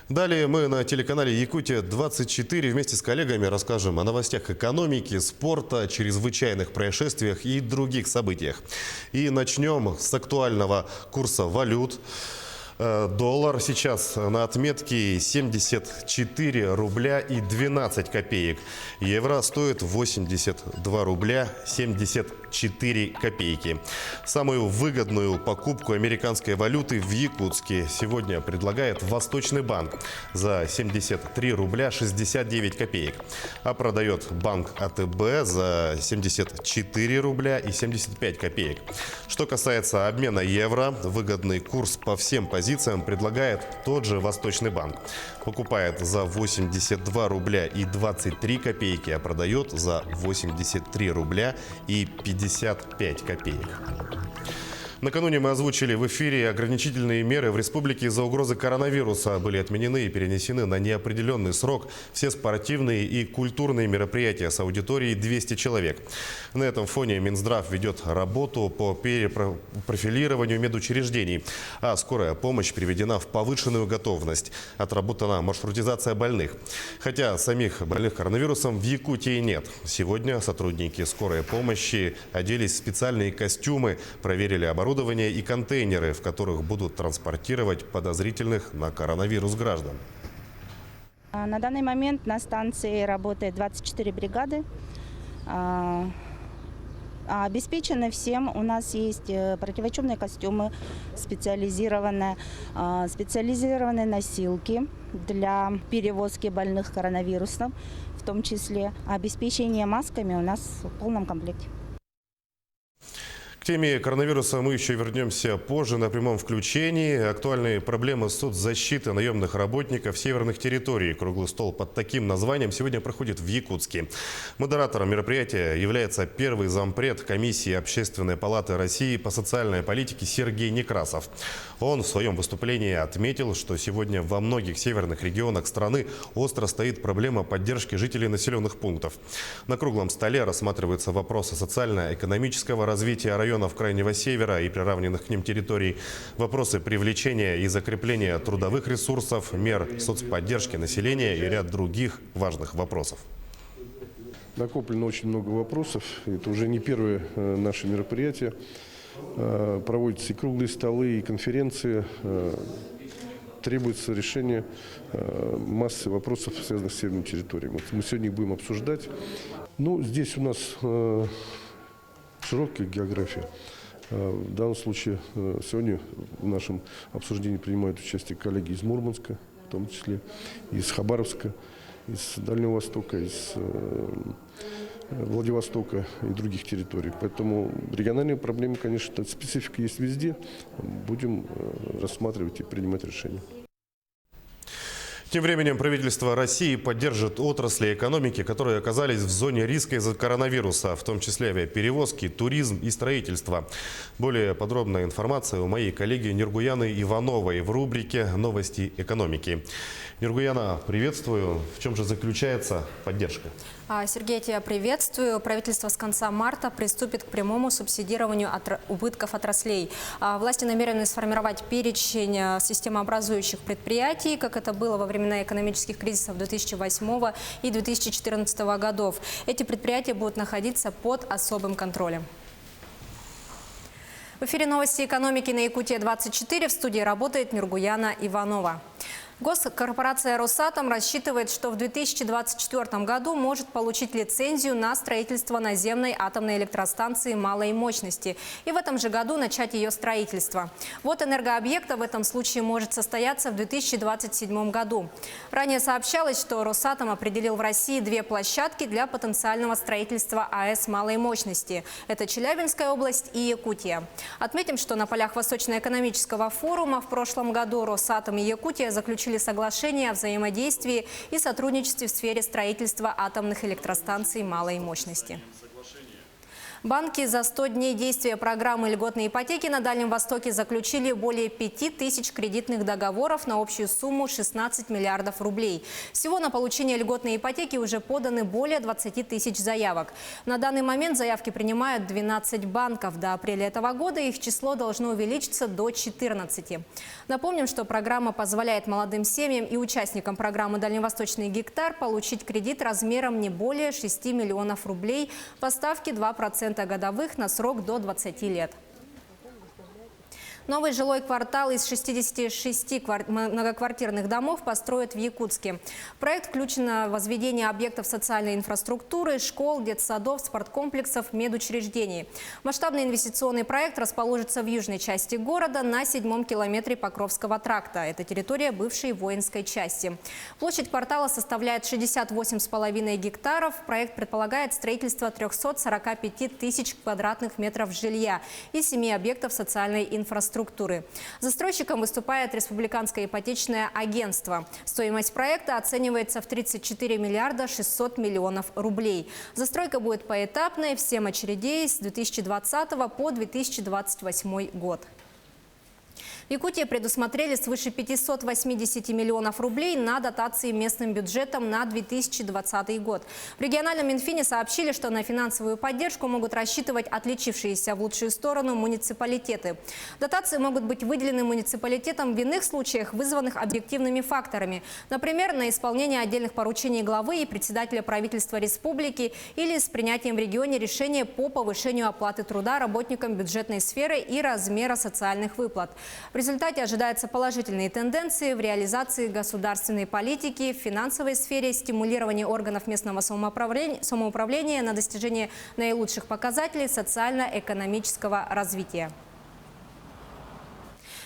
Далее мы на телеканале Якутия-24 вместе с коллегами расскажем о новостях экономики, спорта, чрезвычайных происшествиях и других событиях. И начнем с актуального курса валют. Доллар сейчас на отметке 74 рубля и 12 копеек. Евро стоит 82 рубля 74 копейки. Самую выгодную покупку американской валюты в Якутске сегодня предлагает Восточный банк за 73 рубля 69 копеек. А продает банк АТБ за 74 рубля и 75 копеек. Что касается обмена евро, выгодный курс по всем позициям предлагает тот же Восточный банк. Покупает за 82 рубля и 23 копейки, а продает за 83 рубля и 55 копеек. Накануне мы озвучили в эфире ограничительные меры в республике из-за угрозы коронавируса. Были отменены и перенесены на неопределенный срок все спортивные и культурные мероприятия с аудиторией 200 человек. На этом фоне Минздрав ведет работу по перепрофилированию медучреждений, а скорая помощь приведена в повышенную готовность. Отработана маршрутизация больных. Хотя самих больных коронавирусом в Якутии нет. Сегодня сотрудники скорой помощи оделись в специальные костюмы, проверили оборудование и контейнеры, в которых будут транспортировать подозрительных на коронавирус граждан. На данный момент на станции работает 24 бригады. Обеспечены всем. У нас есть противочумные костюмы, специализированные носилки для перевозки больных коронавирусом, в том числе обеспечение масками у нас в полном комплекте. К теме коронавируса мы еще вернемся позже на прямом включении. Актуальные проблемы соцзащиты наемных работников северных территорий. Круглый стол под таким названием сегодня проходит в Якутске. Модератором мероприятия является первый зампред комиссии Общественной палаты России по социальной политике Сергей Некрасов. Он в своем выступлении отметил, что сегодня во многих северных регионах страны остро стоит проблема поддержки жителей населенных пунктов. На круглом столе рассматриваются вопросы социально-экономического развития районов Крайнего Севера и приравненных к ним территорий, вопросы привлечения и закрепления трудовых ресурсов, мер соцподдержки населения и ряд других важных вопросов. Накоплено очень много вопросов. Это уже не первое наше мероприятие. Проводятся и круглые столы, и конференции. Требуется решение массы вопросов, связанных с северной территорией. Вот мы сегодня их будем обсуждать. Ну, здесь у нас широкая география. В данном случае сегодня в нашем обсуждении принимают участие коллеги из Мурманска, в том числе из Хабаровска, из Дальнего Востока, из Владивостока и других территорий. Поэтому региональные проблемы, конечно, специфика есть везде. Будем рассматривать и принимать решения. Тем временем правительство России поддержит отрасли экономики, которые оказались в зоне риска из-за коронавируса, в том числе авиаперевозки, туризм и строительство. Более подробная информация у моей коллеги Ниргуяны Ивановой в рубрике «Новости экономики». Ниргуяна, приветствую. В чем же заключается поддержка? Сергей, тебя приветствую. Правительство с конца марта приступит к прямому субсидированию убытков отраслей. Власти намерены сформировать перечень системообразующих предприятий, как это было во времена экономических кризисов 2008 и 2014 годов. Эти предприятия будут находиться под особым контролем. В эфире новости экономики на Якутия-24. В студии работает Ниргуяна Иванова. Госкорпорация «Росатом» рассчитывает, что в 2024 году может получить лицензию на строительство наземной атомной электростанции малой мощности и в этом же году начать ее строительство. Вот энергообъекта в этом случае может состояться в 2027 году. Ранее сообщалось, что «Росатом» определил в России две площадки для потенциального строительства АЭС малой мощности. Это Челябинская область и Якутия. Отметим, что на полях Восточно-экономического форума в прошлом году «Росатом» и Якутия заключили соглашение о взаимодействии и сотрудничестве в сфере строительства атомных электростанций малой мощности. Банки за 100 дней действия программы льготной ипотеки на Дальнем Востоке заключили более 5000 кредитных договоров на общую сумму 16 миллиардов рублей. Всего на получение льготной ипотеки уже поданы более 20 тысяч заявок. На данный момент заявки принимают 12 банков. До апреля этого года их число должно увеличиться до 14. Напомним, что программа позволяет молодым семьям и участникам программы «Дальневосточный гектар» получить кредит размером не более 6 миллионов рублей по ставке 2% годовых на срок до 20 лет. Новый жилой квартал из 66 многоквартирных домов построят в Якутске. В проект включено возведение объектов социальной инфраструктуры, школ, детсадов, спорткомплексов, медучреждений. Масштабный инвестиционный проект расположится в южной части города на 7-м километре Покровского тракта. Это территория бывшей воинской части. Площадь квартала составляет 68,5 гектаров. Проект предполагает строительство 345 тысяч квадратных метров жилья и 7 объектов социальной инфраструктуры. Застройщиком выступает Республиканское ипотечное агентство. Стоимость проекта оценивается в 34 миллиарда 600 миллионов рублей. Застройка будет поэтапной в 7 очередей с 2020 по 2028 год. В Якутии предусмотрели свыше 580 миллионов рублей на дотации местным бюджетам на 2020 год. В региональном Минфине сообщили, что на финансовую поддержку могут рассчитывать отличившиеся в лучшую сторону муниципалитеты. Дотации могут быть выделены муниципалитетам в иных случаях, вызванных объективными факторами. Например, на исполнение отдельных поручений главы и председателя правительства республики или с принятием в регионе решения по повышению оплаты труда работникам бюджетной сферы и размера социальных выплат. В результате ожидаются положительные тенденции в реализации государственной политики, в финансовой сфере, стимулирование органов местного самоуправления на достижение наилучших показателей социально-экономического развития.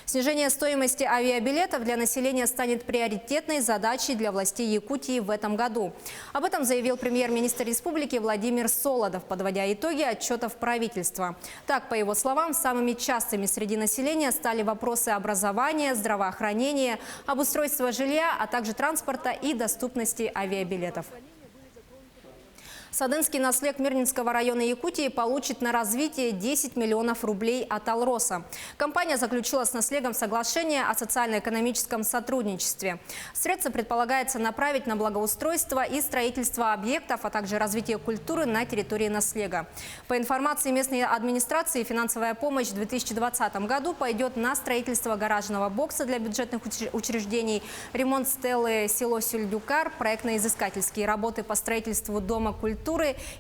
Снижение стоимости авиабилетов для населения станет приоритетной задачей для властей Якутии в этом году. Об этом заявил премьер-министр республики Владимир Солодов, подводя итоги отчетов правительства. Так, по его словам, самыми частыми среди населения стали вопросы образования, здравоохранения, обустройства жилья, а также транспорта и доступности авиабилетов. Садынский наследник Мирнинского района Якутии получит на развитие 10 миллионов рублей от Алроса. Компания заключила с наследником соглашение о социально-экономическом сотрудничестве. Средства предполагается направить на благоустройство и строительство объектов, а также развитие культуры на территории наследника. По информации местной администрации, финансовая помощь в 2020 году пойдет на строительство гаражного бокса для бюджетных учреждений, ремонт стелы село Сюльдюкар, проектно-изыскательские работы по строительству дома культуры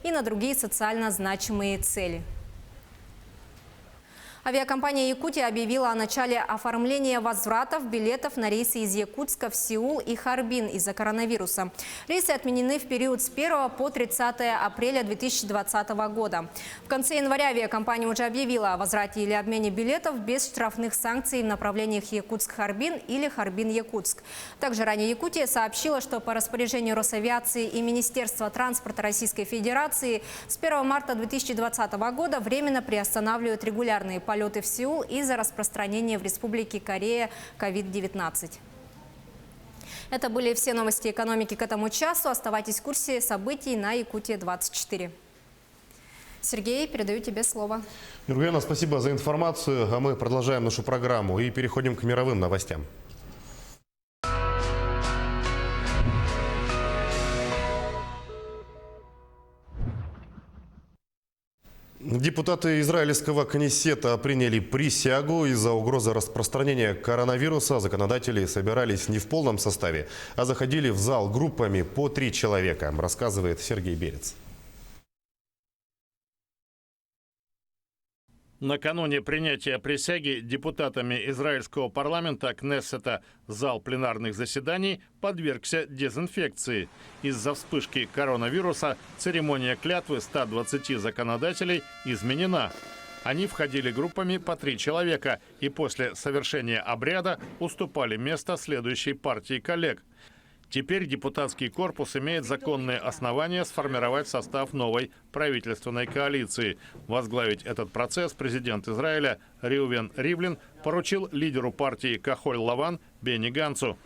и на другие социально значимые цели. Авиакомпания «Якутия» объявила о начале оформления возвратов билетов на рейсы из Якутска в Сеул и Харбин из-за коронавируса. Рейсы отменены в период с 1 по 30 апреля 2020 года. В конце января авиакомпания уже объявила о возврате или обмене билетов без штрафных санкций в направлениях Якутск-Харбин или Харбин-Якутск. Также ранее Якутия сообщила, что по распоряжению Росавиации и Министерства транспорта Российской Федерации с 1 марта 2020 года временно приостанавливают регулярные полеты в Сеул из-за распространения в Республике Корея COVID-19. Это были все новости экономики к этому часу. Оставайтесь в курсе событий на Якутия-24. Сергей, передаю тебе слово. Нургуяна, спасибо за информацию. А мы продолжаем нашу программу и переходим к мировым новостям. Депутаты израильского Кнессета приняли присягу. Из-за угрозы распространения коронавируса законодатели собирались не в полном составе, а заходили в зал группами по 3 человека, рассказывает Сергей Берец. Накануне принятия присяги депутатами израильского парламента Кнессета зал пленарных заседаний подвергся дезинфекции. Из-за вспышки коронавируса церемония клятвы 120 законодателей изменена. Они входили группами по 3 человека и после совершения обряда уступали место следующей партии коллег. Теперь депутатский корпус имеет законные основания сформировать состав новой правительственной коалиции. Возглавить этот процесс президент Израиля Реувен Ривлин поручил лидеру партии Кахоль-Лаван Бенни Ганцу.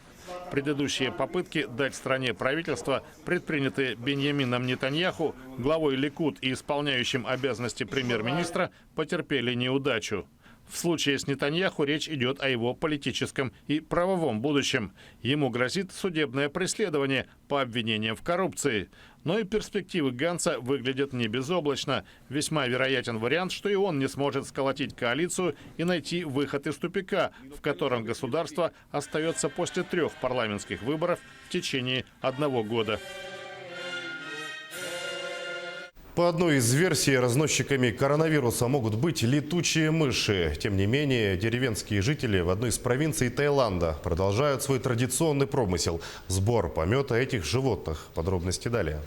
Предыдущие попытки дать стране правительство, предпринятые Беньямином Нетаньяху, главой Ликуд и исполняющим обязанности премьер-министра, потерпели неудачу. В случае с Нетаньяху речь идет о его политическом и правовом будущем. Ему грозит судебное преследование по обвинениям в коррупции. Но и перспективы Ганца выглядят не безоблачно. Весьма вероятен вариант, что и он не сможет сколотить коалицию и найти выход из тупика, в котором государство остается после 3 парламентских выборов в течение 1 года. По одной из версий, разносчиками коронавируса могут быть летучие мыши. Тем не менее, деревенские жители в одной из провинций Таиланда продолжают свой традиционный промысел – сбор помета этих животных. Подробности далее.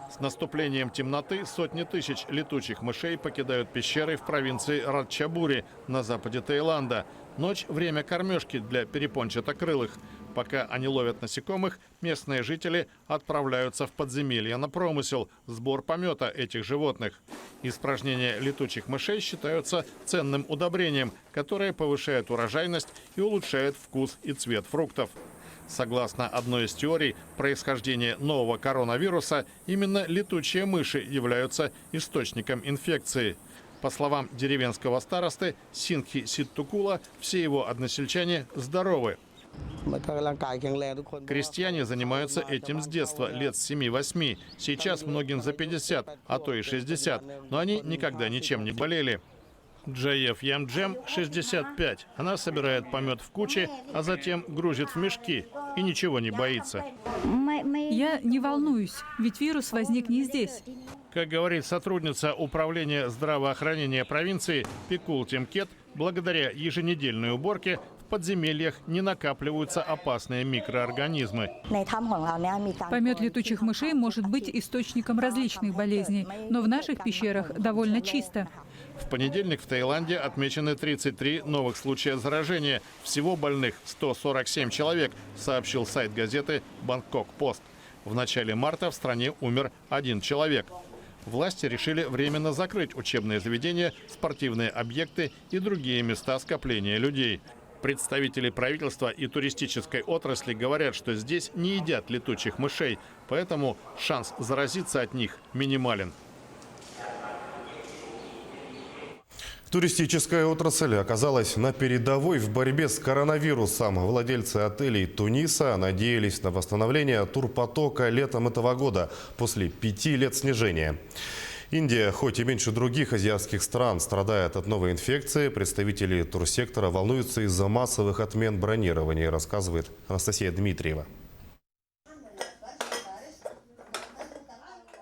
С наступлением темноты сотни тысяч летучих мышей покидают пещеры в провинции Радчабури на западе Таиланда. Ночь – время кормежки для перепончатокрылых. Пока они ловят насекомых, местные жители отправляются в подземелья на промысел – сбор помета этих животных. Испражнения летучих мышей считаются ценным удобрением, которое повышает урожайность и улучшает вкус и цвет фруктов. Согласно одной из теорий происхождения нового коронавируса, именно летучие мыши являются источником инфекции. По словам деревенского старосты Синхи Ситтукула, все его односельчане здоровы. Крестьяне занимаются этим с детства, лет с 7-8. Сейчас многим за 50, а то и 60, но они никогда ничем не болели. Джаев Ямджем, 65. Она собирает помет в кучи, а затем грузит в мешки и ничего не боится. Я не волнуюсь, ведь вирус возник не здесь. Как говорит сотрудница управления здравоохранения провинции Пикул Темкет, благодаря еженедельной уборке в подземельях не накапливаются опасные микроорганизмы. Помет летучих мышей может быть источником различных болезней, но в наших пещерах довольно чисто. В понедельник в Таиланде отмечены 33 новых случая заражения. Всего больных 147 человек, сообщил сайт газеты «Бангкок-Пост». В начале марта в стране умер 1 человек. Власти решили временно закрыть учебные заведения, спортивные объекты и другие места скопления людей. Представители правительства и туристической отрасли говорят, что здесь не едят летучих мышей, поэтому шанс заразиться от них минимален. Туристическая отрасль оказалась на передовой в борьбе с коронавирусом. Владельцы отелей Туниса надеялись на восстановление турпотока летом этого года после 5 лет снижения. Индия, хоть и меньше других азиатских стран, страдает от новой инфекции. Представители турсектора волнуются из-за массовых отмен бронирования, рассказывает Анастасия Дмитриева.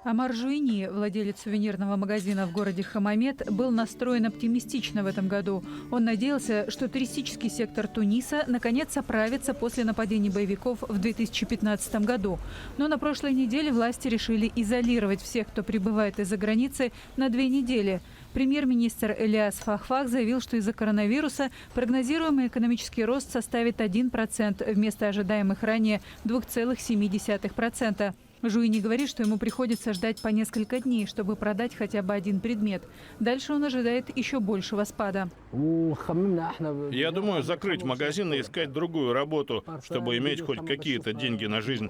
Амар Жуйни, владелец сувенирного магазина в городе Хамамет, был настроен оптимистично в этом году. Он надеялся, что туристический сектор Туниса наконец оправится после нападений боевиков в 2015 году. Но на прошлой неделе власти решили изолировать всех, кто прибывает из-за границы, на 2 недели. Премьер-министр Элиас Фахфах заявил, что из-за коронавируса прогнозируемый экономический рост составит 1% вместо ожидаемых ранее 2,7%. Жуйни говорит, что ему приходится ждать по несколько дней, чтобы продать хотя бы 1 предмет. Дальше он ожидает еще большего спада. Я думаю, закрыть магазин и искать другую работу, чтобы иметь хоть какие-то деньги на жизнь.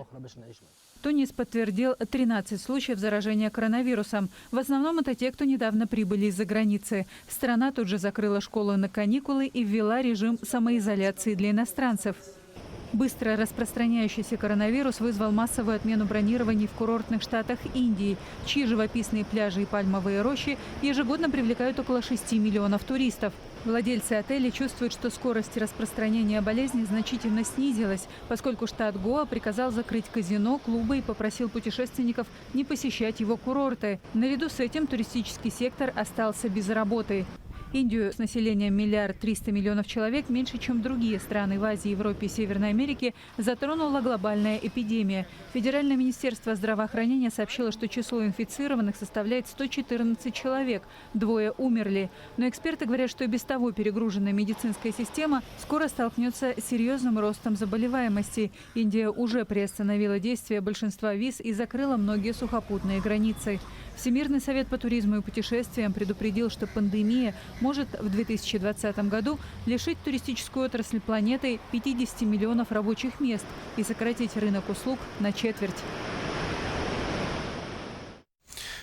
Тунис подтвердил 13 случаев заражения коронавирусом. В основном это те, кто недавно прибыли из-за границы. Страна тут же закрыла школы на каникулы и ввела режим самоизоляции для иностранцев. Быстро распространяющийся коронавирус вызвал массовую отмену бронирований в курортных штатах Индии, чьи живописные пляжи и пальмовые рощи ежегодно привлекают около 6 миллионов туристов. Владельцы отелей чувствуют, что скорость распространения болезни значительно снизилась, поскольку штат Гоа приказал закрыть казино, клубы и попросил путешественников не посещать его курорты. Наряду с этим туристический сектор остался без работы. Индию с населением 1 300 000 000 человек, меньше, чем другие страны в Азии, Европе и Северной Америке, затронула глобальная эпидемия. Федеральное министерство здравоохранения сообщило, что число инфицированных составляет 114 человек, 2 умерли. Но эксперты говорят, что и без того перегруженная медицинская система скоро столкнется с серьезным ростом заболеваемости. Индия уже приостановила действие большинства виз и закрыла многие сухопутные границы. Всемирный совет по туризму и путешествиям предупредил, что пандемия может в 2020 году лишить туристическую отрасль планеты 50 миллионов рабочих мест и сократить рынок услуг на четверть.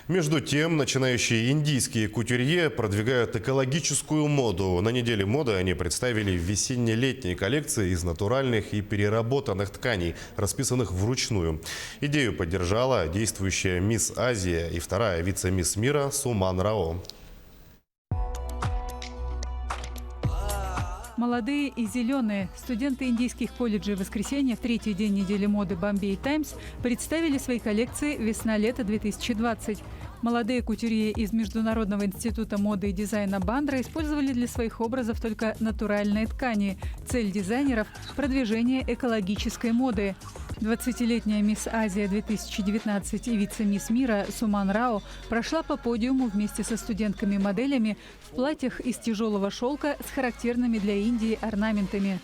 Между тем, начинающие индийские кутюрье продвигают экологическую моду. На неделе моды они представили весенне-летние коллекции из натуральных и переработанных тканей, расписанных вручную. Идею поддержала действующая мисс Азия и вторая вице-мисс мира Суман Рао. Молодые и зеленые студенты индийских колледжей в воскресенье в третий день недели моды Bombay Times представили свои коллекции «Весна-лето 2020». Молодые кутюрье из Международного института моды и дизайна Бандра использовали для своих образов только натуральные ткани. Цель дизайнеров – продвижение экологической моды. 20-летняя мисс Азия 2019 и вице-мисс мира Суман Рао прошла по подиуму вместе со студентками-моделями в платьях из тяжелого шелка с характерными для Индии орнаментами.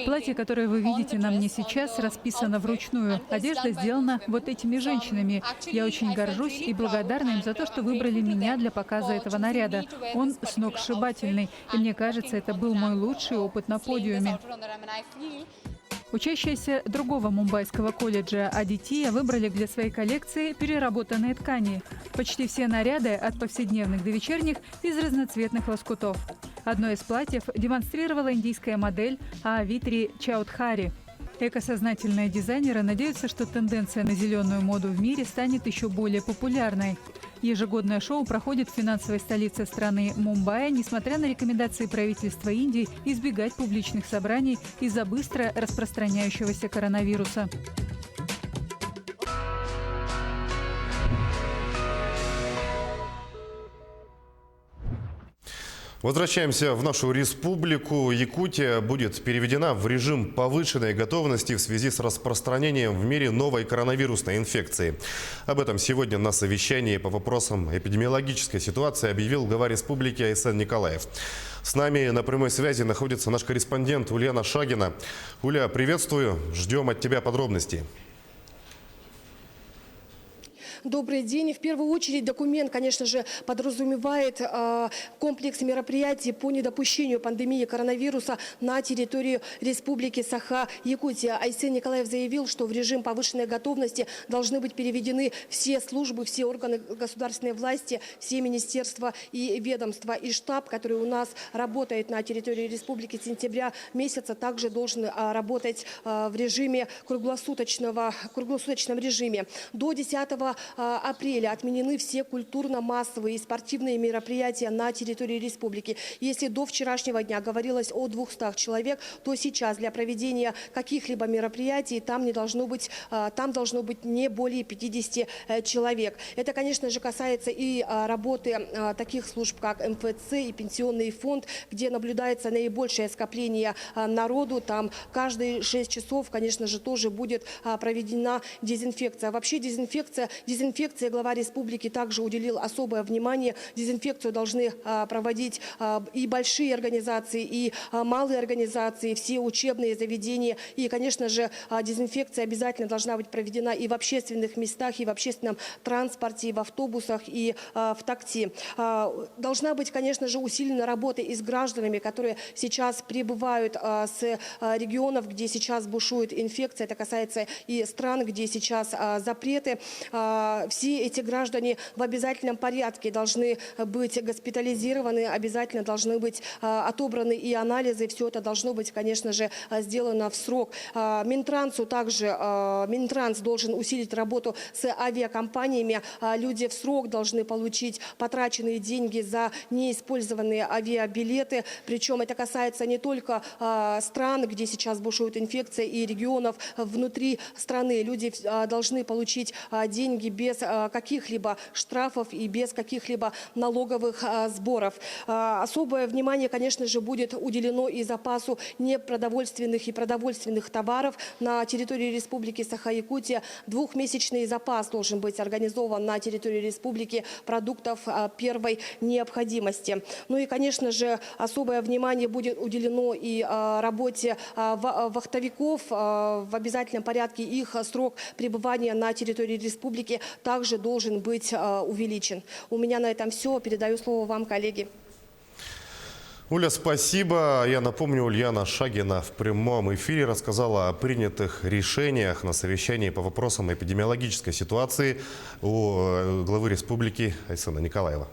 Платье, которое вы видите на мне сейчас, расписано вручную. Одежда сделана вот этими женщинами. Я очень горжусь и благодарна им за то, что выбрали меня для показа этого наряда. Он сногсшибательный. И мне кажется, это был мой лучший опыт на подиуме. Учащиеся другого мумбайского колледжа Адития выбрали для своей коллекции переработанные ткани. Почти все наряды, от повседневных до вечерних, из разноцветных лоскутов. Одно из платьев демонстрировала индийская модель Аавитри Чаудхари. Экосознательные дизайнеры надеются, что тенденция на зеленую моду в мире станет еще более популярной. Ежегодное шоу проходит в финансовой столице страны Мумбаи, несмотря на рекомендации правительства Индии избегать публичных собраний из-за быстро распространяющегося коронавируса. Возвращаемся в нашу республику. Якутия будет переведена в режим повышенной готовности в связи с распространением в мире новой коронавирусной инфекции. Об этом сегодня на совещании по вопросам эпидемиологической ситуации объявил глава республики Айсен Николаев. С нами на прямой связи находится наш корреспондент Ульяна Шагина. Уля, приветствую. Ждем от тебя подробностей. Добрый день. В первую очередь документ, конечно же, подразумевает комплекс мероприятий по недопущению пандемии коронавируса на территории Республики Саха-Якутия. Айсен Николаев заявил, что в режим повышенной готовности должны быть переведены все службы, все органы государственной власти, все министерства и ведомства. И штаб, который у нас работает на территории республики с сентября месяца, также должен работать в режиме круглосуточном режиме. До 10 апреля отменены все культурно-массовые и спортивные мероприятия на территории республики. Если до вчерашнего дня говорилось о 200 человек, то сейчас для проведения каких-либо мероприятий там должно быть не более 50 человек. Это, конечно же, касается и работы таких служб, как МФЦ и Пенсионный фонд, где наблюдается наибольшее скопление народу. Там каждые 6 часов, конечно же, тоже будет проведена дезинфекция. Вообще дезинфекция глава республики также уделил особое внимание. Дезинфекцию должны проводить и большие организации, и малые организации, все учебные заведения. И, конечно же, дезинфекция обязательно должна быть проведена и в общественных местах, и в общественном транспорте, и в автобусах, и в такси. Должна быть, конечно же, усилена работа и с гражданами, которые сейчас прибывают с регионов, где сейчас бушует инфекция. Это касается и стран, где сейчас запреты. Все эти граждане в обязательном порядке должны быть госпитализированы, обязательно должны быть отобраны и анализы. Все это должно быть, конечно же, сделано в срок. Минтранс должен усилить работу с авиакомпаниями. Люди в срок должны получить потраченные деньги за неиспользованные авиабилеты. Причем это касается не только стран, где сейчас бушует инфекция, и регионов внутри страны. Люди должны получить деньги без каких-либо штрафов и без каких-либо налоговых сборов. Особое внимание, конечно же, будет уделено и запасу непродовольственных и продовольственных товаров на территории Республики Саха-Якутия. Двухмесячный запас должен быть организован на территории республики продуктов первой необходимости. Ну и, конечно же, особое внимание будет уделено и работе вахтовиков в обязательном порядке. Их срок пребывания на территории республики также должен быть увеличен. У меня на этом все. Передаю слово вам, коллеги. Уля, спасибо. Я напомню, Ульяна Шагина в прямом эфире рассказала о принятых решениях на совещании по вопросам эпидемиологической ситуации у главы республики Айсена Николаева.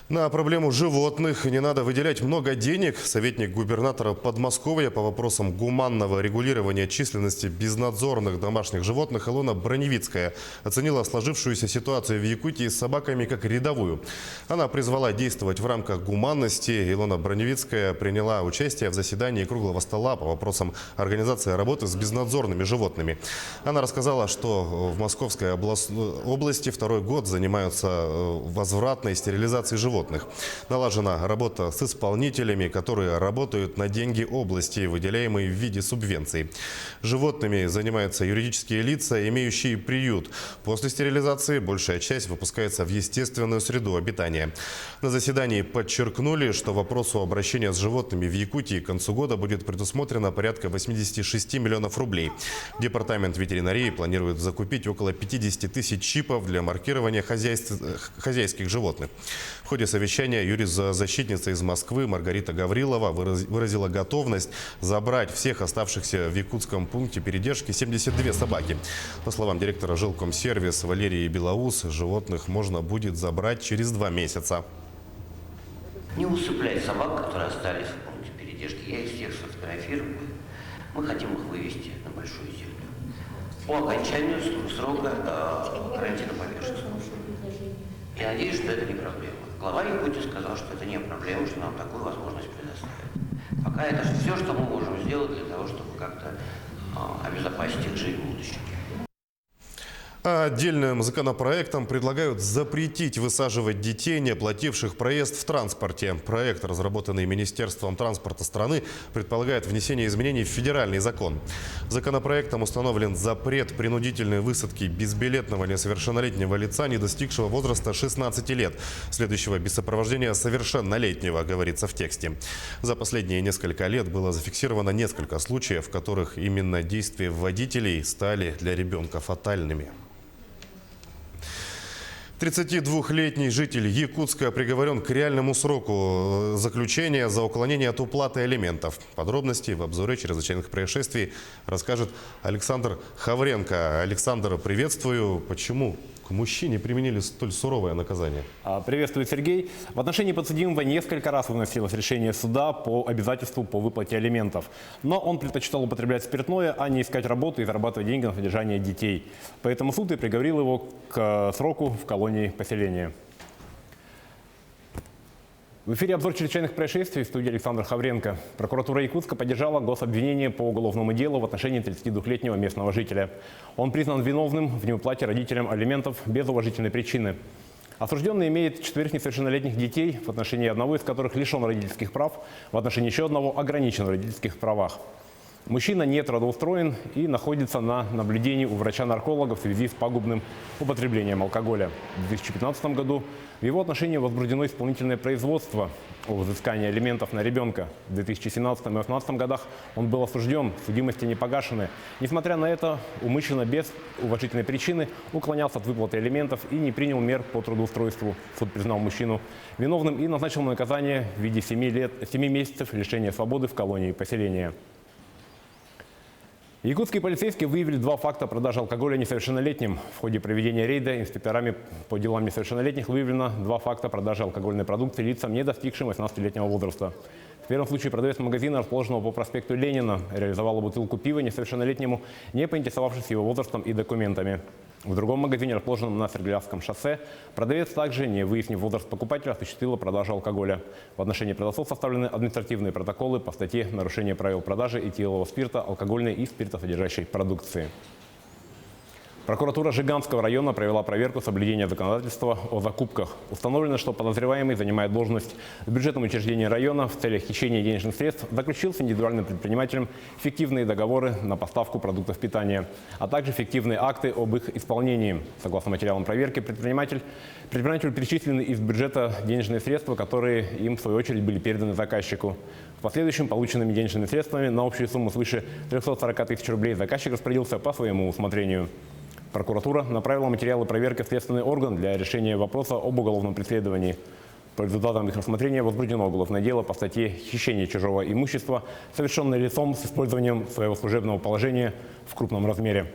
На проблему животных не надо выделять много денег. Советник губернатора Подмосковья по вопросам гуманного регулирования численности безнадзорных домашних животных Илона Броневицкая оценила сложившуюся ситуацию в Якутии с собаками как рядовую. Она призвала действовать в рамках гуманности. Илона Броневицкая приняла участие в заседании круглого стола по вопросам организации работы с безнадзорными животными. Она рассказала, что в Московской области второй год занимаются возвратной стерилизацией животных. Налажена работа с исполнителями, которые работают на деньги области, выделяемые в виде субвенций. Животными занимаются юридические лица, имеющие приют. После стерилизации большая часть выпускается в естественную среду обитания. На заседании подчеркнули, что вопросу обращения с животными в Якутии к концу года будет предусмотрено порядка 86 миллионов рублей. Департамент ветеринарии планирует закупить около 50 тысяч чипов для маркирования хозяйских животных. В ходе совещания юризащитница из Москвы Маргарита Гаврилова выразила готовность забрать всех оставшихся в якутском пункте передержки 72 собаки. По словам директора жилкомсервис Валерии Белоус, животных можно будет забрать через 2 месяца. Не усыплять собак, которые остались в пункте передержки. Я их всех сфотографирую. Мы хотим их вывести на большую землю. По окончанию срока карантина повешения. Я надеюсь, что это не проблема. Глава Якутии сказал, что это не проблема, что нам такую возможность предоставят. Пока это все, что мы можем сделать для того, чтобы как-то обезопасить их жизнь в будущем. Отдельным законопроектом предлагают запретить высаживать детей, не оплативших проезд в транспорте. Проект, разработанный Министерством транспорта страны, предполагает внесение изменений в федеральный закон. Законопроектом установлен запрет принудительной высадки безбилетного несовершеннолетнего лица, не достигшего возраста 16 лет, следующего без сопровождения совершеннолетнего, говорится в тексте. За последние несколько лет было зафиксировано несколько случаев, в которых именно действия водителей стали для ребенка фатальными. 32-летний житель Якутска приговорен к реальному сроку заключения за уклонение от уплаты алиментов. Подробности в обзоре чрезвычайных происшествий расскажет Александр Хавренко. Александр, приветствую. Почему к мужчине применили столь суровое наказание? Приветствую, Сергей. В отношении подсудимого несколько раз выносилось решение суда по обязательству по выплате алиментов. Но он предпочитал употреблять спиртное, а не искать работу и зарабатывать деньги на содержание детей. Поэтому суд и приговорил его к сроку в колонии поселения. В эфире обзор чрезвычайных происшествий, в студии Александр Хавренко. Прокуратура Якутска поддержала гособвинение по уголовному делу в отношении 32-летнего местного жителя. Он признан виновным в неуплате родителям алиментов без уважительной причины. Осужденный имеет 4 несовершеннолетних детей, в отношении одного из которых лишен родительских прав, в отношении еще одного ограничен в родительских правах. Мужчина не трудоустроен и находится на наблюдении у врача-нарколога в связи с пагубным употреблением алкоголя. В 2015 году в его отношении возбуждено исполнительное производство о взыскании алиментов на ребенка. В 2017 и 2018 годах он был осужден, судимости не погашены. Несмотря на это, умышленно без уважительной причины уклонялся от выплаты алиментов и не принял мер по трудоустройству. Суд признал мужчину виновным и назначил наказание в виде 7 месяцев лишения свободы в колонии поселения. Якутские полицейские выявили 2 факта продажи алкоголя несовершеннолетним. В ходе проведения рейда инспекторами по делам несовершеннолетних выявлено 2 факта продажи алкогольной продукции лицам, не достигшим 18-летнего возраста. В первом случае продавец магазина, расположенного по проспекту Ленина, реализовала бутылку пива несовершеннолетнему, не поинтересовавшись его возрастом и документами. В другом магазине, расположенном на Свердлявском шоссе, продавец также, не выяснив возраст покупателя, осуществила продажу алкоголя. В отношении продавцов составлены административные протоколы по статье «Нарушение правил продажи этилового спирта, алкогольной и спиртосодержащей продукции». Прокуратура Жиганского района провела проверку соблюдения законодательства о закупках. Установлено, что подозреваемый, занимая должность в бюджетном учреждении района в целях хищения денежных средств, заключил с индивидуальным предпринимателем фиктивные договоры на поставку продуктов питания, а также фиктивные акты об их исполнении. Согласно материалам проверки, предпринимателю перечислены из бюджета денежные средства, которые им, в свою очередь, были переданы заказчику. В последующем полученными денежными средствами на общую сумму свыше 340 тысяч рублей заказчик распорядился по своему усмотрению. Прокуратура направила материалы проверки в следственный орган для решения вопроса об уголовном преследовании. По результатам их рассмотрения возбуждено уголовное дело по статье «Хищение чужого имущества», совершенное лицом с использованием своего служебного положения в крупном размере.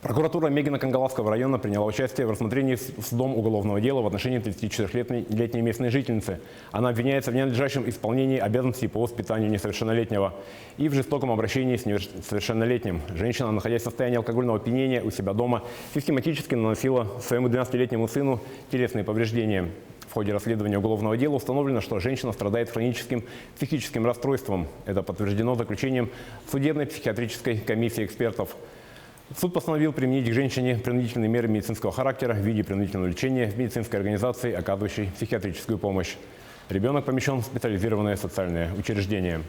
Прокуратура Мегино-Кангаласского района приняла участие в рассмотрении судом уголовного дела в отношении 34-летней местной жительницы. Она обвиняется в ненадлежащем исполнении обязанностей по воспитанию несовершеннолетнего и в жестоком обращении с несовершеннолетним. Женщина, находясь в состоянии алкогольного опьянения у себя дома, систематически наносила своему 12-летнему сыну телесные повреждения. В ходе расследования уголовного дела установлено, что женщина страдает хроническим психическим расстройством. Это подтверждено заключением судебной психиатрической комиссии экспертов. Суд постановил применить к женщине принудительные меры медицинского характера в виде принудительного лечения в медицинской организации, оказывающей психиатрическую помощь. Ребенок помещен в специализированное социальное учреждение.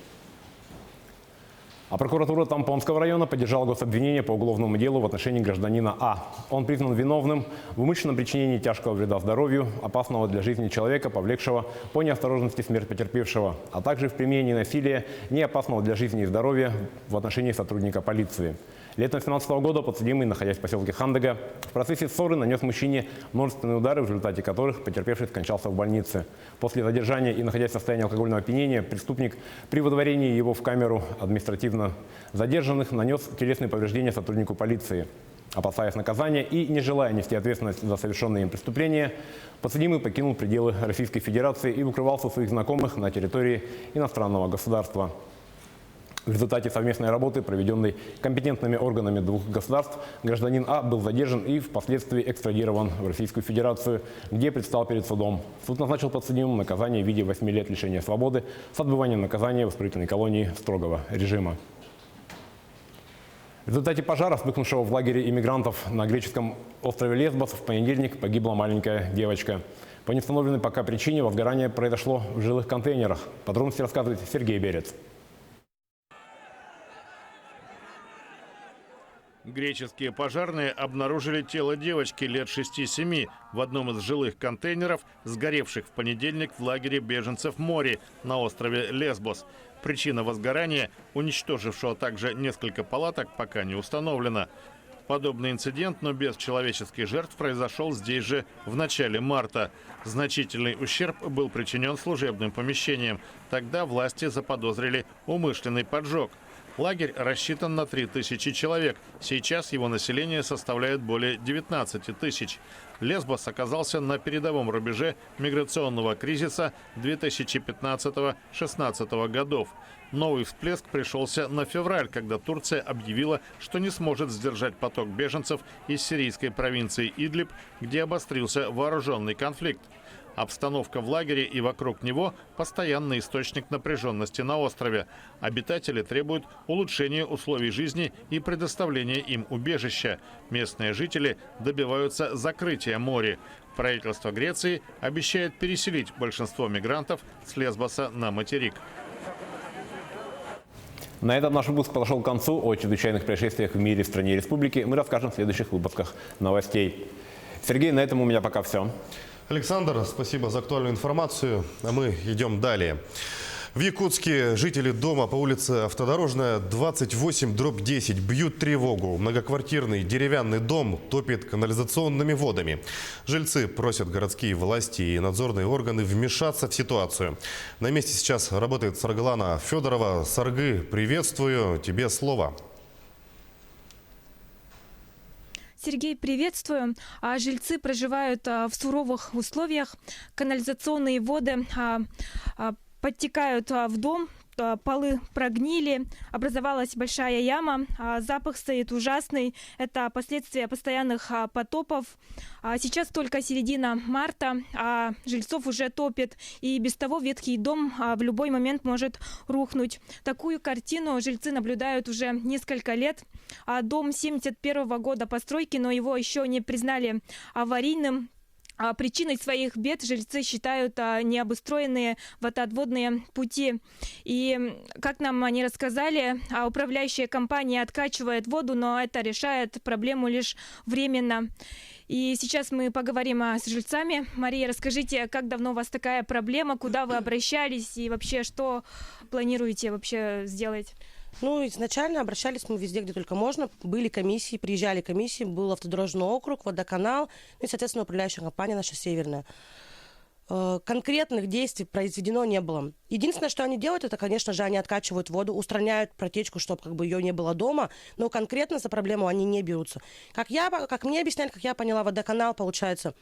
А прокуратура Тампонского района поддержала гособвинение по уголовному делу в отношении гражданина А. Он признан виновным в умышленном причинении тяжкого вреда здоровью, опасного для жизни человека, повлекшего по неосторожности смерть потерпевшего, а также в применении насилия, не опасного для жизни и здоровья в отношении сотрудника полиции. Летом 2017 года подсудимый, находясь в поселке Хандега, в процессе ссоры нанес мужчине множественные удары, в результате которых потерпевший скончался в больнице. После задержания и находясь в состоянии алкогольного опьянения, преступник при выдворении его в камеру административно задержанных нанес телесные повреждения сотруднику полиции. Опасаясь наказания и не желая нести ответственность за совершенные им преступления, подсудимый покинул пределы Российской Федерации и укрывался у своих знакомых на территории иностранного государства. В результате совместной работы, проведенной компетентными органами двух государств, гражданин А был задержан и впоследствии экстрадирован в Российскую Федерацию, где предстал перед судом. Суд назначил подсудимому наказание в виде 8 лет лишения свободы с отбыванием наказания в исправительной колонии строгого режима. В результате пожара, вспыхнувшего в лагере иммигрантов на греческом острове Лесбос, в понедельник погибла маленькая девочка. По неустановленной пока причине возгорание произошло в жилых контейнерах. Подробности рассказывает Сергей Берец. Греческие пожарные обнаружили тело девочки лет 6-7 в одном из жилых контейнеров, сгоревших в понедельник в лагере беженцев Мори на острове Лесбос. Причина возгорания, уничтожившего также несколько палаток, пока не установлена. Подобный инцидент, но без человеческих жертв, произошел здесь же в начале марта. Значительный ущерб был причинен служебным помещениям. Тогда власти заподозрили умышленный поджог. Лагерь рассчитан на 3000 человек. Сейчас его население составляет более 19 тысяч. Лесбос оказался на передовом рубеже миграционного кризиса 2015-16 годов. Новый всплеск пришелся на февраль, когда Турция объявила, что не сможет сдержать поток беженцев из сирийской провинции Идлиб, где обострился вооруженный конфликт. Обстановка в лагере и вокруг него – постоянный источник напряженности на острове. Обитатели требуют улучшения условий жизни и предоставления им убежища. Местные жители добиваются закрытия Мори. Правительство Греции обещает переселить большинство мигрантов с Лесбоса на материк. На этом наш выпуск подошел к концу. О чрезвычайных происшествиях в мире, в стране и республике мы расскажем в следующих выпусках новостей. Сергей, на этом у меня пока все. Александр, спасибо за актуальную информацию. А мы идем далее. В Якутске жители дома по улице Автодорожная, 28/10 бьют тревогу. Многоквартирный деревянный дом топит канализационными водами. Жильцы просят городские власти и надзорные органы вмешаться в ситуацию. На месте сейчас работает Саргалана Федорова. Саргы, приветствую. Тебе слово. Сергей, приветствую. Жильцы проживают в суровых условиях. Канализационные воды подтекают в дом, полы прогнили, образовалась большая яма, запах стоит ужасный. Это последствия постоянных потопов. Сейчас только середина марта, а жильцов уже топит, и без того ветхий дом в любой момент может рухнуть. Такую картину жильцы наблюдают уже несколько лет. Дом 1971 года постройки, но его еще не признали аварийным. Причиной своих бед жильцы считают необустроенные водоотводные пути. И, как нам они рассказали, управляющая компания откачивает воду, но это решает проблему лишь временно. И сейчас мы поговорим с жильцами. Мария, расскажите, как давно у вас такая проблема, куда вы обращались и вообще что планируете вообще сделать? Ну, изначально обращались мы везде, где только можно. Были комиссии, приезжали комиссии, был автодорожный округ, водоканал, ну и, соответственно, управляющая компания наша «Северная». Конкретных действий произведено не было. Единственное, что они делают, это, конечно же, они откачивают воду, устраняют протечку, чтобы как бы ее не было дома, но конкретно за проблему они не берутся. Как мне объясняли, как я поняла, водоканал, получается,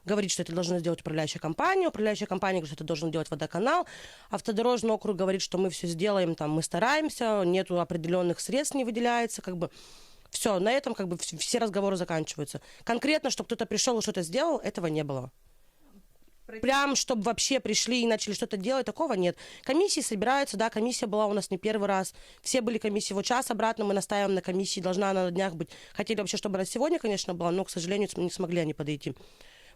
говорит, что это должна сделать управляющая компания говорит, что это должен делать водоканал, автодорожный округ говорит, что мы все сделаем, там, мы стараемся, нету определенных средств, не выделяется, как бы. Все, на этом как бы все разговоры заканчиваются. Конкретно, чтобы кто-то пришел и что-то сделал, этого не было. Прям, чтобы вообще пришли и начали что-то делать, такого нет. Комиссии собираются, да, комиссия была у нас не первый раз. Все были комиссии. Вот час обратно мы настаиваем на комиссии, должна она на днях быть. Хотели вообще, чтобы она сегодня, конечно, была, но, к сожалению, не смогли они подойти.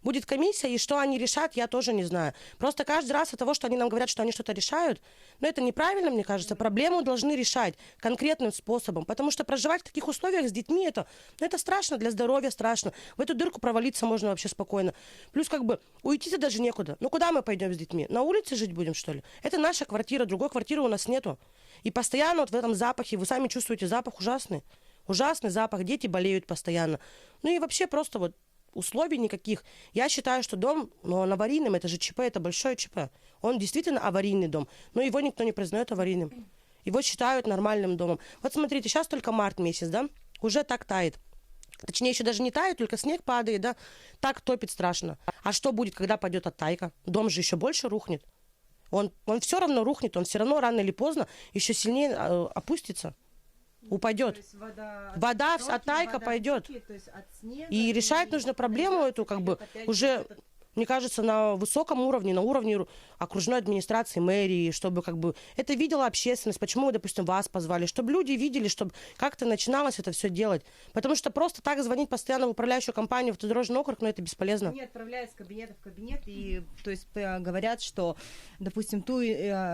Будет комиссия, и что они решат, я тоже не знаю. Просто каждый раз от того, что они нам говорят, что они что-то решают, но это неправильно, мне кажется. Проблему должны решать конкретным способом, потому что проживать в таких условиях с детьми, это страшно, для здоровья страшно. В эту дырку провалиться можно вообще спокойно. Плюс как бы уйти-то даже некуда. Ну куда мы пойдем с детьми? На улице жить будем, что ли? Это наша квартира, другой квартиры у нас нету. И постоянно вот в этом запахе, вы сами чувствуете запах ужасный. Ужасный запах, дети болеют постоянно. Ну и вообще просто вот условий никаких. Я считаю, что дом, он аварийным, это же ЧП, это большое ЧП. Он действительно аварийный дом, но его никто не признает аварийным. Его считают нормальным домом. Вот смотрите, сейчас только март месяц, да, уже так тает. Точнее, еще даже не тает, только снег падает, да, так топит страшно. А что будет, когда пойдет оттайка? Дом же еще больше рухнет. Он все равно рухнет, он все равно рано или поздно еще сильнее опустится. Упадет. Вода, оттайка пойдет. И решать нужно проблему эту, как бы, уже, мне кажется, на высоком уровне, на уровне окружной администрации, мэрии, чтобы как бы это видела общественность, почему мы, допустим, вас позвали, чтобы люди видели, чтобы как-то начиналось это все делать. Потому что просто так звонить постоянно в управляющую компанию, в автодорожный округ, ну это бесполезно. Они отправляют с кабинета в кабинет и, то есть, говорят, что, допустим,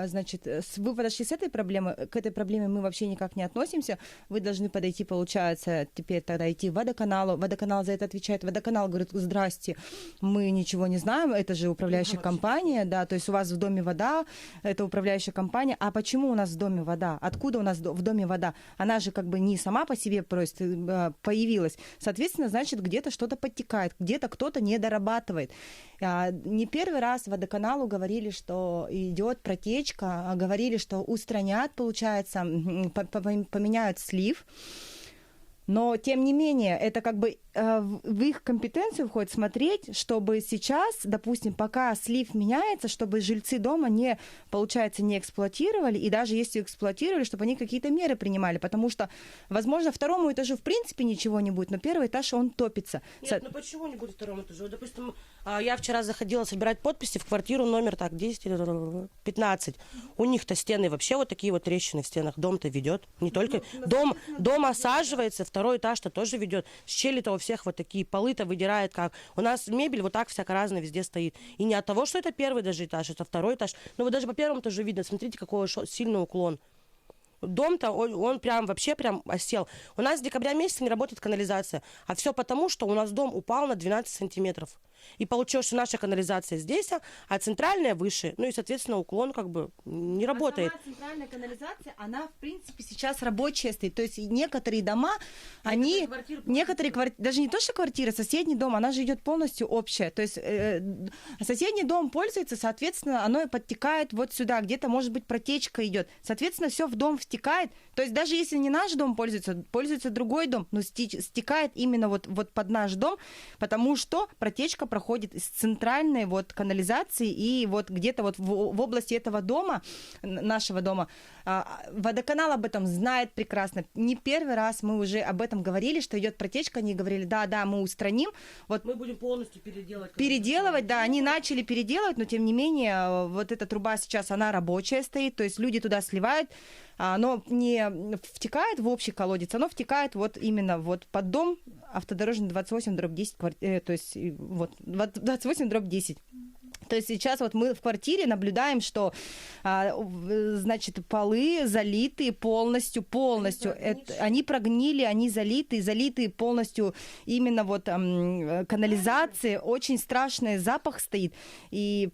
значит, вы подошли с этой проблемой, к этой проблеме мы вообще никак не относимся, вы должны подойти, получается, теперь тогда идти в водоканалу, водоканал за это отвечает, водоканал говорит: здрасте, мы ничего не знаем, это же управляющая компания, да, то есть у вас в доме вода, это управляющая компания. А почему у нас в доме вода? Откуда у нас в доме вода? Она же как бы не сама по себе просто появилась. Соответственно, значит, где-то что-то подтекает, где-то кто-то не дорабатывает. Не первый раз водоканалу говорили, что идет протечка, говорили, что устранят, получается, поменяют слив. Но, тем не менее, это как бы в их компетенцию входит смотреть, чтобы сейчас, допустим, пока слив меняется, чтобы жильцы дома не, получается, не эксплуатировали, и даже если эксплуатировали, чтобы они какие-то меры принимали, потому что, возможно, второму этажу в принципе ничего не будет, но первый этаж, он топится. Нет, ну почему не будет второму этажу? Допустим, я вчера заходила собирать подписи в квартиру номер 10 или 15. У них-то стены вообще вот такие вот трещины в стенах. Дом-то ведет. Не только дом осаживается, второй этаж-то тоже ведет. Щели-то у всех вот такие, полы-то выдирает как. У нас мебель вот так всяко разная везде стоит. И не от того, что это первый даже этаж, это второй этаж. Но вот даже по первому тоже видно. Смотрите, какой сильный уклон. Дом-то, он прям вообще прям осел. У нас с декабря месяца не работает канализация. А все потому, что у нас дом упал на 12 сантиметров. И получилось, что наша канализация здесь, а центральная выше. Ну и, соответственно, уклон как бы не работает. Сама центральная канализация, она, в принципе, сейчас рабочая стоит. То есть некоторые дома, некоторые квартиры, даже не то, что квартира, соседний дом, она же идет полностью общая. То есть соседний дом пользуется, соответственно, оно подтекает вот сюда, где-то, может быть, протечка идет. Соответственно, все в дом втекает. То есть даже если не наш дом пользуется другой дом, но стекает именно вот под наш дом, потому что протечка проходит из центральной вот канализации, и вот где-то вот в области этого дома, нашего дома, водоканал об этом знает прекрасно. Не первый раз мы уже об этом говорили, что идет протечка, они говорили, да, мы устраним. Вот мы будем полностью переделывать. Переделывать, да, они начали переделывать, но тем не менее вот эта труба сейчас, она рабочая стоит, то есть люди туда сливают, оно не втекает в общий колодец, оно втекает вот именно вот под дом автодорожный 28/10, то есть вот 28/10. То есть сейчас вот мы в квартире наблюдаем, что, значит, полы залиты полностью. Они прогнили, они залиты полностью именно вот канализации. Очень страшный запах стоит. И,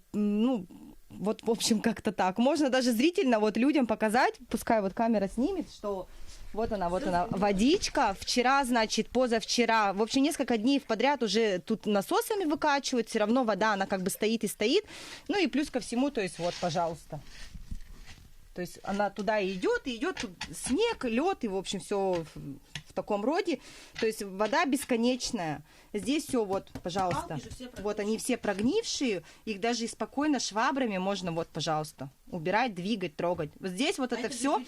Вот, в общем, как-то так. Можно даже зрительно вот людям показать, пускай вот камера снимет, что вот она, водичка. Вчера, значит, позавчера, в общем, несколько дней подряд уже тут насосами выкачивают, все равно вода, она как бы стоит и стоит. Ну и плюс ко всему, то есть вот, пожалуйста. То есть она туда и идет тут снег, лед, и, в общем, все в таком роде. То есть вода бесконечная. Здесь все, вот, пожалуйста. Вот они все прогнившие, их даже и спокойно швабрами можно, вот, пожалуйста, убирать, двигать, трогать. Вот здесь вот это все,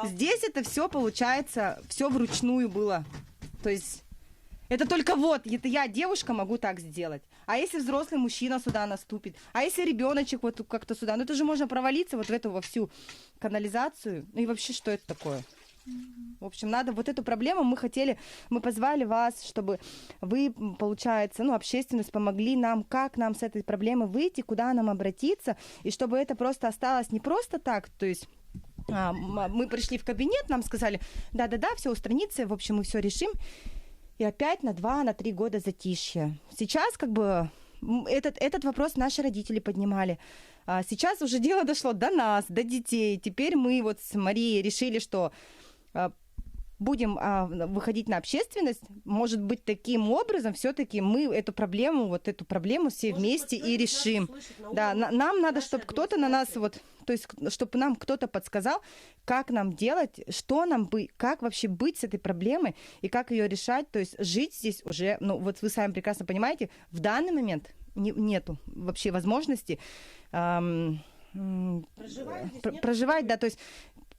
здесь это все получается, все вручную было. То есть это только вот, это я, девушка, могу так сделать. А если взрослый мужчина сюда наступит? А если ребеночек вот как-то сюда? Ну это же можно провалиться вот в эту во всю канализацию. Ну и вообще, что это такое? В общем, надо вот эту проблему мы позвали вас, чтобы вы, получается, общественность помогли нам, как нам с этой проблемой выйти, куда нам обратиться, и чтобы это просто осталось не просто так, то есть мы пришли в кабинет, нам сказали, да-да-да, все устранится, в общем, мы все решим, и опять на 2-3 года затишье. Сейчас как бы этот вопрос наши родители поднимали. Сейчас уже дело дошло до нас, до детей. Теперь мы вот с Марией решили, что будем выходить на общественность. Может быть, таким образом все-таки мы эту проблему все вместе и решим. Да, нам надо, чтобы кто-то на нас то есть, чтобы нам кто-то подсказал, как нам делать, что нам быть, как вообще быть с этой проблемой и как ее решать. То есть жить здесь уже, вот вы сами прекрасно понимаете, в данный момент нету вообще возможности проживать, да, то есть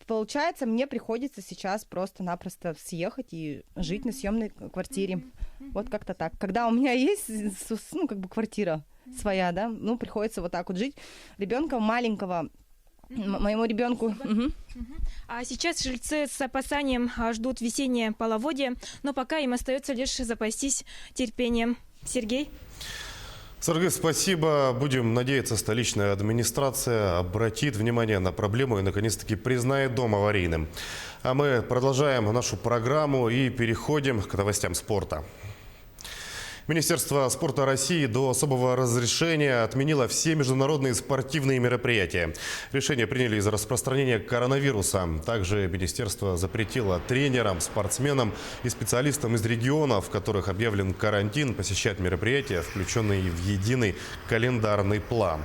получается, мне приходится сейчас просто-напросто съехать и жить на съемной квартире. Вот как-то так. Когда у меня есть, квартира своя, да, приходится вот так вот жить. Ребенка маленького, моему ребенку. А сейчас жильцы с опасанием ждут весеннее половодье, но пока им остается лишь запастись терпением. Сергей? Сергей, спасибо. Будем надеяться, столичная администрация обратит внимание на проблему и наконец-таки признает дом аварийным. А мы продолжаем нашу программу и переходим к новостям спорта. Министерство спорта России до особого разрешения отменило все международные спортивные мероприятия. Решение приняли из-за распространения коронавируса. Также министерство запретило тренерам, спортсменам и специалистам из регионов, в которых объявлен карантин, посещать мероприятия, включенные в единый календарный план.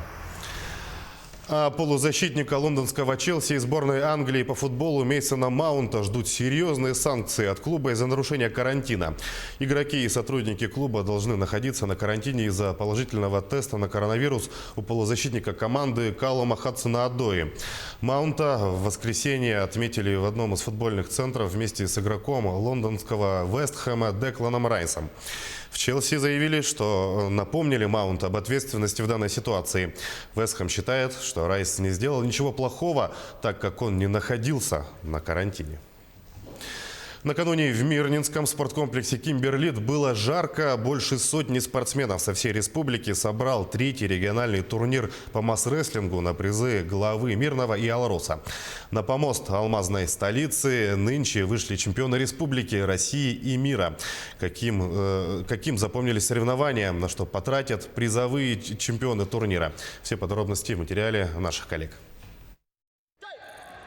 А полузащитника лондонского Челси и сборной Англии по футболу Мейсона Маунта ждут серьезные санкции от клуба из-за нарушения карантина. Игроки и сотрудники клуба должны находиться на карантине из-за положительного теста на коронавирус у полузащитника команды Калума Хадсона-Одои. Маунта в воскресенье отметили в одном из футбольных центров вместе с игроком лондонского Вест Хэма Декланом Райсом. В Челси заявили, что напомнили Маунту об ответственности в данной ситуации. Вест Хэм считает, что Райс не сделал ничего плохого, так как он не находился на карантине. Накануне в Мирнинском спорткомплексе «Кимберлит» было жарко. Больше сотни спортсменов со всей республики собрал третий региональный турнир по масс-рестлингу на призы главы Мирного и Алроса. На помост алмазной столицы нынче вышли чемпионы республики, России и мира. Каким запомнились соревнования, на что потратят призовые чемпионы турнира. Все подробности в материале наших коллег.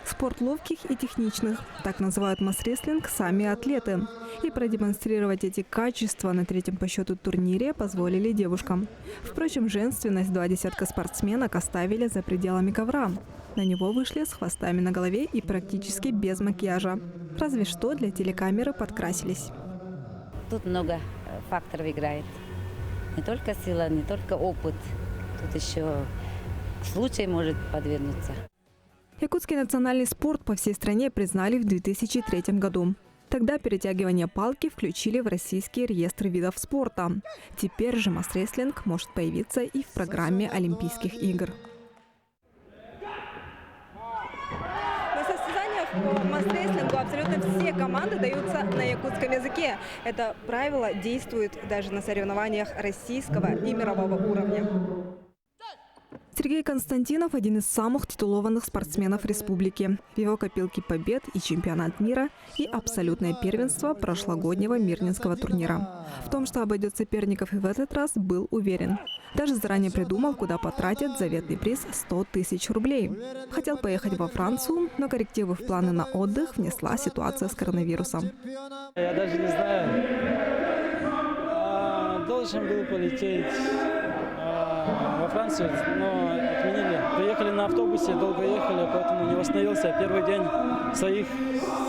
Спорт ловких и техничных. Так называют масс-рестлинг сами атлеты. И продемонстрировать эти качества на третьем по счету турнире позволили девушкам. Впрочем, женственность 20 спортсменок оставили за пределами ковра. На него вышли с хвостами на голове и практически без макияжа. Разве что для телекамеры подкрасились. Тут много факторов играет. Не только сила, не только опыт. Тут еще случай может подвернуться. Якутский национальный спорт по всей стране признали в 2003 году. Тогда перетягивание палки включили в российский реестр видов спорта. Теперь же масс-рестлинг может появиться и в программе Олимпийских игр. На состязаниях по масс-рестлингу абсолютно все команды даются на якутском языке. Это правило действует даже на соревнованиях российского и мирового уровня. Сергей Константинов – один из самых титулованных спортсменов республики. В его копилке побед и чемпионат мира, и абсолютное первенство прошлогоднего Мирнинского турнира. В том, что обойдет соперников и в этот раз, был уверен. Даже заранее придумал, куда потратят заветный приз 100 тысяч рублей. Хотел поехать во Францию, но коррективы в планы на отдых внесла ситуация с коронавирусом. Я даже не знаю. Должен был полететь во Францию, но отменили. Приехали на автобусе, долго ехали, поэтому не восстановился. Первый день своих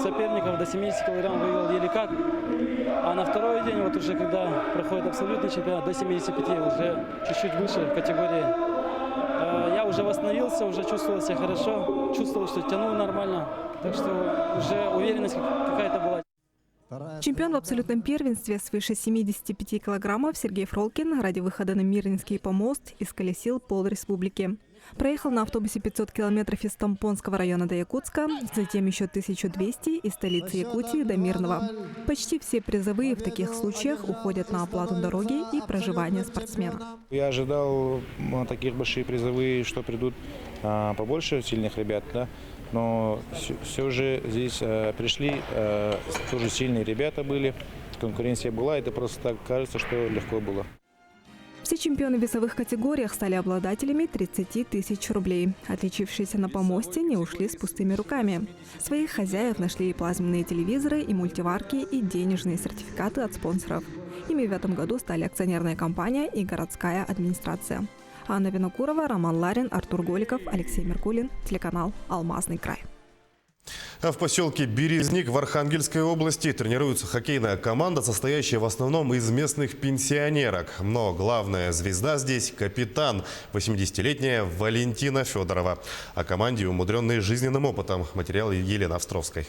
соперников до 70 килограмм вывел еле как. А на второй день, вот уже когда проходит абсолютный чемпионат, до 75, уже чуть-чуть выше категории, я уже восстановился, уже чувствовал себя хорошо, чувствовал, что тяну нормально. Так что уже уверенность какая-то была. Чемпион в абсолютном первенстве свыше 75 килограммов Сергей Фролкин ради выхода на Мирнинский помост исколесил пол республики. Проехал на автобусе 500 километров из Тампонского района до Якутска, затем еще 1200 из столицы Якутии до Мирного. Почти все призовые в таких случаях уходят на оплату дороги и проживания спортсмена. Я ожидал таких больших призовые, что придут побольше сильных ребят, да? Но все же здесь пришли, тоже сильные ребята были, конкуренция была, это просто так кажется, что легко было. Все чемпионы в весовых категориях стали обладателями 30 тысяч рублей. Отличившиеся на помосте не ушли с пустыми руками. Своих хозяев нашли и плазменные телевизоры, и мультиварки, и денежные сертификаты от спонсоров. Ими в этом году стали акционерная компания и городская администрация. Анна Винокурова, Роман Ларин, Артур Голиков, Алексей Меркулин, телеканал «Алмазный край». А в поселке Березник в Архангельской области тренируется хоккейная команда, состоящая в основном из местных пенсионерок. Но главная звезда здесь – капитан, 80-летняя Валентина Федорова. О команде, умудренной жизненным опытом. Материал Елены Островской.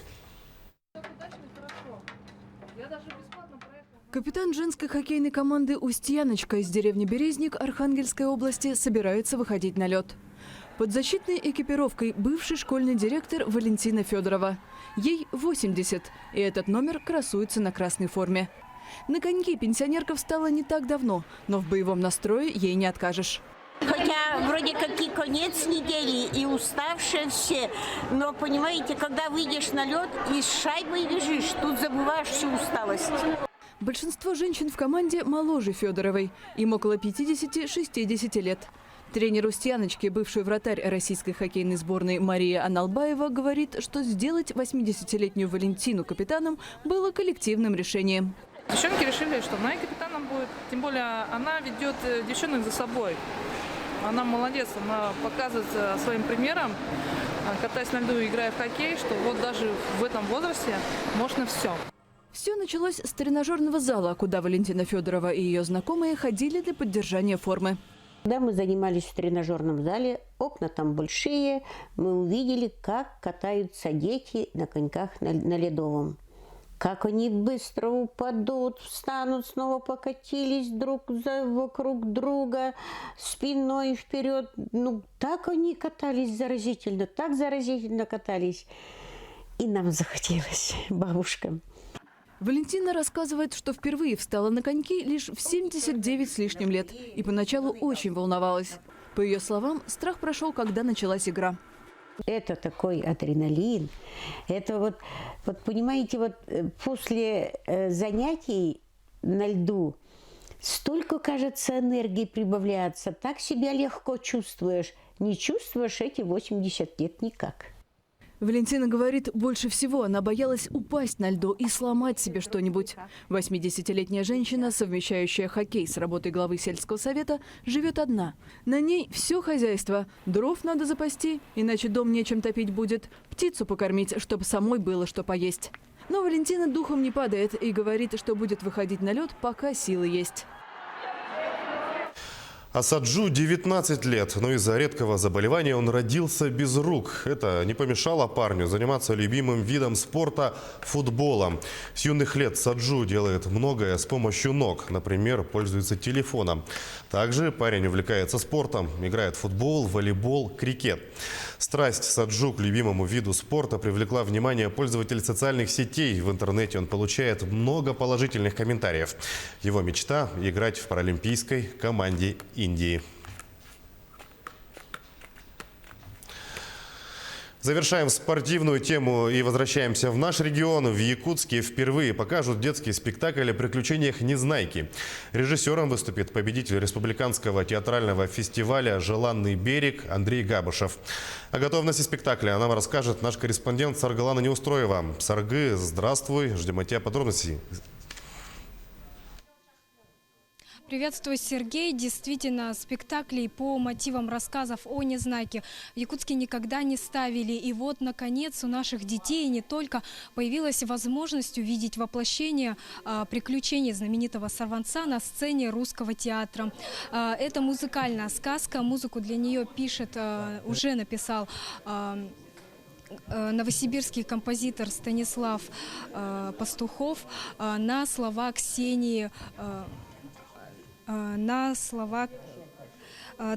Капитан женской хоккейной команды «Устьяночка» из деревни Березник Архангельской области собирается выходить на лед. Под защитной экипировкой бывший школьный директор Валентина Федорова. Ей 80, и этот номер красуется на красной форме. На коньки пенсионерка встала не так давно, но в боевом настрое ей не откажешь. Хотя вроде как и конец недели, и уставшие все. Но, понимаете, когда выйдешь на лед и с шайбой бежишь, тут забываешь всю усталость. Большинство женщин в команде моложе Федоровой. Им около 50-60 лет. Тренер «Устьяночки», бывший вратарь российской хоккейной сборной Мария Аналбаева, говорит, что сделать 80-летнюю Валентину капитаном было коллективным решением. Девчонки решили, что она и капитаном будет. Тем более она ведет девчонок за собой. Она молодец, она показывает своим примером, катаясь на льду и играя в хоккей, что вот даже в этом возрасте можно все. Все началось с тренажерного зала, куда Валентина Федорова и ее знакомые ходили для поддержания формы. Когда мы занимались в тренажерном зале, окна там большие, мы увидели, как катаются дети на коньках на ледовом. Как они быстро упадут, встанут, снова покатились вокруг друга, спиной вперед. Ну, так они катались заразительно, так заразительно катались. И нам захотелось, бабушкам. Валентина рассказывает, что впервые встала на коньки лишь в 79 с лишним лет и поначалу очень волновалась. По ее словам, страх прошел, когда началась игра. Это такой адреналин. Это вот понимаете, вот после занятий на льду столько, кажется, энергии прибавляется. Так себя легко чувствуешь. Не чувствуешь эти 80 лет никак. Валентина говорит, больше всего она боялась упасть на льду и сломать себе что-нибудь. 80-летняя женщина, совмещающая хоккей с работой главы сельского совета, живет одна. На ней все хозяйство. Дров надо запасти, иначе дом нечем топить будет. Птицу покормить, чтобы самой было что поесть. Но Валентина духом не падает и говорит, что будет выходить на лед, пока силы есть. Асаджу 19 лет, но из-за редкого заболевания он родился без рук. Это не помешало парню заниматься любимым видом спорта – футболом. С юных лет Саджу делает многое с помощью ног, например, пользуется телефоном. Также парень увлекается спортом, играет в футбол, волейбол, крикет. Страсть Саджу к любимому виду спорта привлекла внимание пользователей социальных сетей. В интернете он получает много положительных комментариев. Его мечта – играть в паралимпийской команде Индии. Завершаем спортивную тему и возвращаемся в наш регион. В Якутске впервые покажут детский спектакль о приключениях Незнайки. Режиссером выступит победитель республиканского театрального фестиваля «Желанный берег» Андрей Габышев. О готовности спектакля нам расскажет наш корреспондент Саргалана Неустроева. Саргы, здравствуй, ждем от тебя подробностей. Приветствую, Сергей. Действительно, спектаклей по мотивам рассказов о Незнайке в Якутске никогда не ставили. И вот, наконец, у наших детей, и не только, появилась возможность увидеть воплощение приключений знаменитого сорванца на сцене Русского театра. Это музыкальная сказка. Музыку для нее уже написал новосибирский композитор Станислав Пастухов на слова Ксении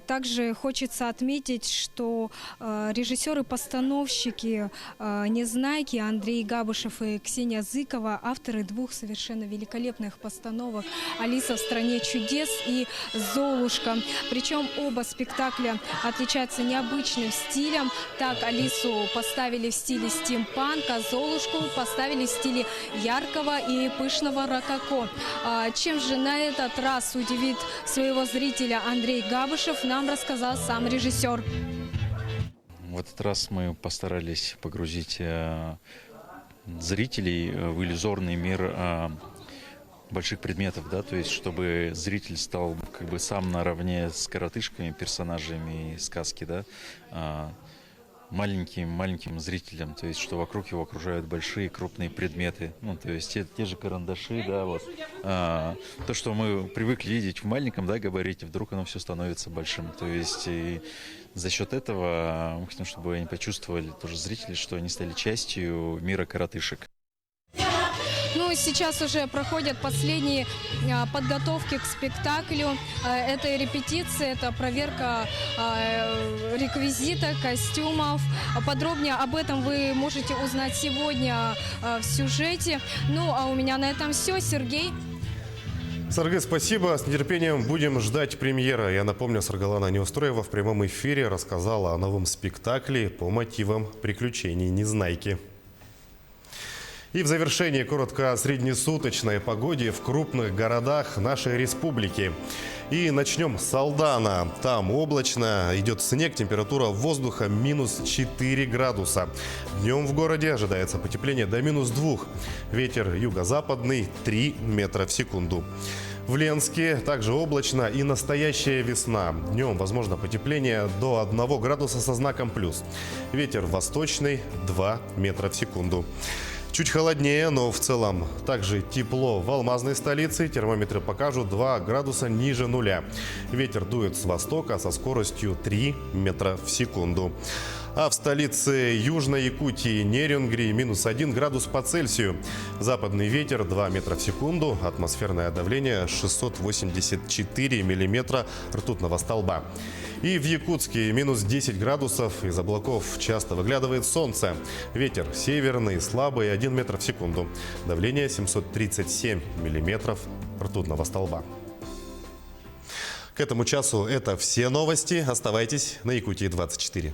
Также хочется отметить, что режиссеры-постановщики Незнайки Андрей Габышев и Ксения Зыкова, авторы двух совершенно великолепных постановок «Алиса в стране чудес» и «Золушка». Причем оба спектакля отличаются необычным стилем. Так, Алису поставили в стиле стимпанка, Золушку поставили в стиле яркого и пышного рококо. Чем же на этот раз удивит своего зрителя Андрей Габышев, нам рассказал сам режиссер. В этот раз мы постарались погрузить зрителей в иллюзорный мир больших предметов, да, то есть чтобы зритель стал как бы сам наравне с коротышками, персонажами сказки, да, маленьким зрителям, то есть что вокруг его окружают большие крупные предметы, ну то есть те же карандаши, да, вот то, что мы привыкли видеть в маленьком, да, габарите, вдруг оно все становится большим, то есть и за счет этого мы хотим, чтобы они почувствовали тоже зрители, что они стали частью мира коротышек. Ну, сейчас уже проходят последние подготовки к спектаклю. Это репетиция, это проверка реквизита, костюмов. Подробнее об этом вы можете узнать сегодня в сюжете. Ну, а у меня на этом все. Сергей. Саргы, спасибо. С нетерпением будем ждать премьеры. Я напомню, Саргалана Неустроева в прямом эфире рассказала о новом спектакле по мотивам приключений Незнайки. И в завершении коротко о среднесуточной погоде в крупных городах нашей республики. И начнем с Алдана. Там облачно, идет снег, температура воздуха минус 4 градуса. Днем в городе ожидается потепление до минус 2. Ветер юго-западный 3 метра в секунду. В Ленске также облачно и настоящая весна. Днем возможно потепление до 1 градуса со знаком плюс. Ветер восточный 2 метра в секунду. Чуть холоднее, но в целом также тепло в алмазной столице. Термометры покажут 2 градуса ниже нуля. Ветер дует с востока со скоростью 3 метра в секунду. А в столице Южной Якутии Нерюнгри минус 1 градус по Цельсию. Западный ветер 2 метра в секунду. Атмосферное давление 684 миллиметра ртутного столба. И в Якутске минус 10 градусов. Из облаков часто выглядывает солнце. Ветер северный, слабый 1 метр в секунду. Давление 737 миллиметров ртутного столба. К этому часу это все новости. Оставайтесь на Якутии 24.